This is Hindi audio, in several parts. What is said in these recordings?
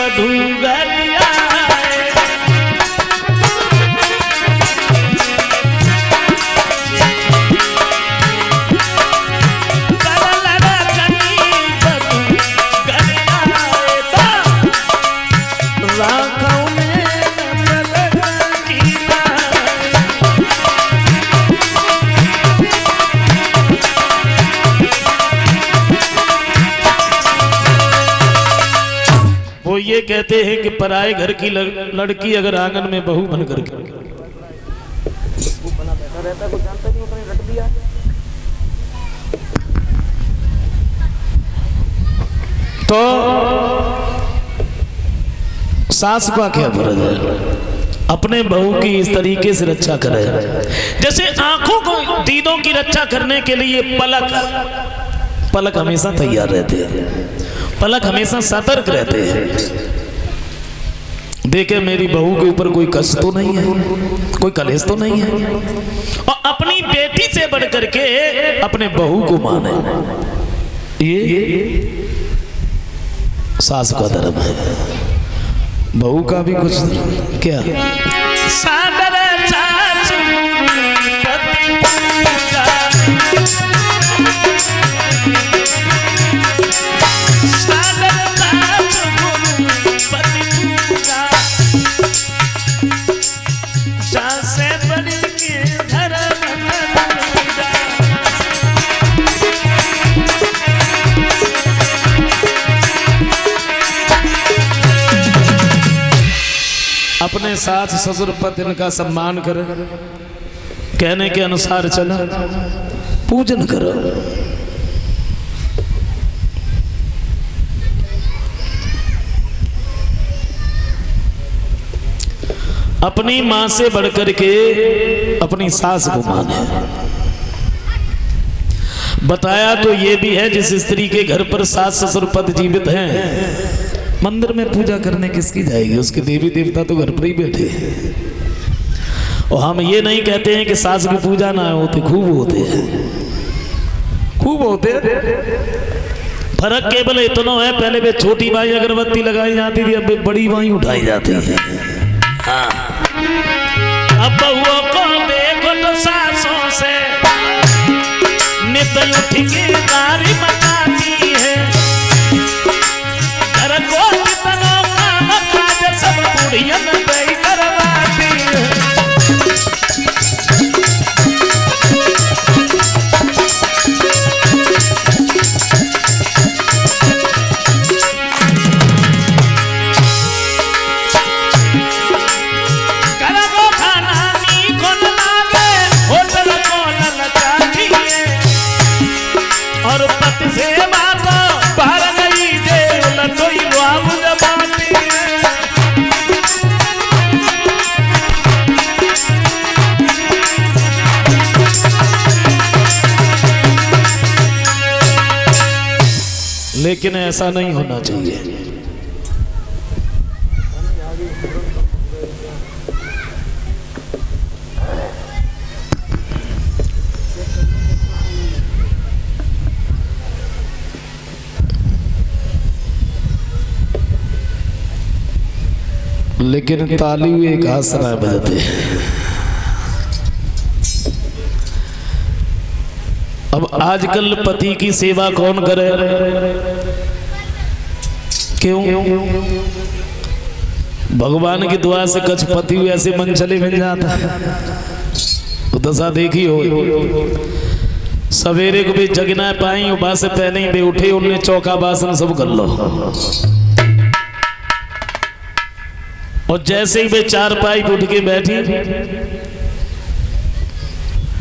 बधू गरिया ये कहते हैं कि पराए घर की लड़की अगर आंगन में बहू बन करके तो सास का क्या फर्ज है अपने बहू की इस तरीके से रक्षा करे। जैसे आंखों को दीदों की रक्षा करने के लिए पलक हमेशा तैयार रहते हैं, पलक हमेशा सतर्क रहते हैं। देखे मेरी बहू के ऊपर कोई कष्ट तो नहीं है, कोई कलेश तो नहीं है, और अपनी बेटी से बढ़कर के अपने बहू को माने, ये सास का धर्म है। बहू का भी कुछ क्या अपने सास ससुर पति इनका सम्मान करो, कहने के अनुसार चलो, पूजन करो। अपनी मां से बढ़कर के अपनी सास को माने। बताया तो ये भी है जिस स्त्री के घर पर सास ससुर पति जीवित हैं, मंदिर में पूजा करने किसकी जाएगी, उसके देवी देवता तो घर पर ही बैठे। और हम ये नहीं कहते हैं कि सास की पूजा ना होती, खूब होते हैं, खूब होते। फर्क केवल इतना है, पहले वे छोटी बाई अगरबत्ती लगाई जाती थी, अब बड़ी बाई उठाई जाती है। हाँ। अब बहुओं को देखो तो सासों से नित उठ के गारी मचाती है, घर को कितना काम काज सब बुढ़ियन पे करवाती है। और पति से बात बाहर गई जे लटोई बाबू जमाती है। लेकिन ऐसा नहीं होना चाहिए। लेकिन ताली एक आसरा बजते हैं। अब आजकल पति की सेवा कौन करे? क्यों? भगवान की दुआ से कछ पति ऐसे मन चले मिल जाता। तो दशा देखी हो, सवेरे को भी जगना पाई, उबा से पहले ही वे उठे, उनने चौका बासन सब कर लो, और जैसे ही वे चार पाई उठ के बैठी,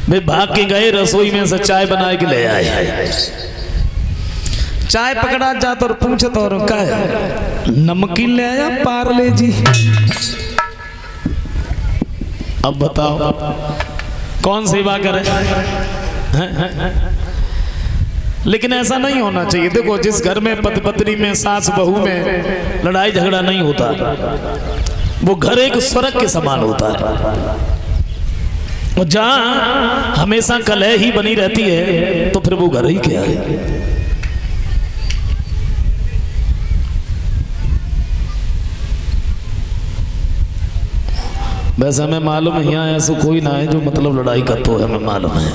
वे भाग के गए रसोई में से चाय बना के ले आए। चाय पकड़ा जाता और पूछता और क्या है, नमकीन ले आया पार्ले जी। अब बताओ कौन सेवा करे? लेकिन ऐसा नहीं होना चाहिए। देखो, जिस घर में पति पत्नी में, सास बहू में लड़ाई झगड़ा नहीं होता, वो घर एक स्वर्ग के समान होता है। और जहां हमेशा कलह ही बनी रहती है, तो फिर वो घर ही क्या है? वैसे हमें मालूम है यहाँ ऐसा कोई ना है जो मतलब लड़ाई करता है, हमें मालूम है।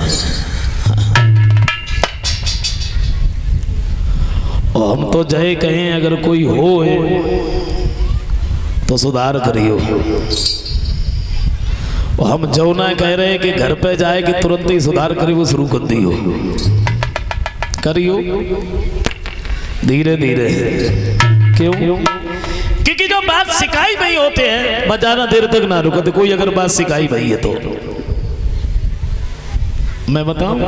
और हम तो जय कहें अगर कोई हो तो सुधार करियो। और हम जो ना कह रहे हैं कि घर पे जाए कि तुरंत ही सुधार करियो, वो शुरू कर दियो, करियो धीरे धीरे। क्यों? क्योंकि जो बात सिखाई नहीं होते हैं बस ज्यादा देर तक ना रुकते। कोई अगर बात सिखाई नहीं है तो मैं बताऊं,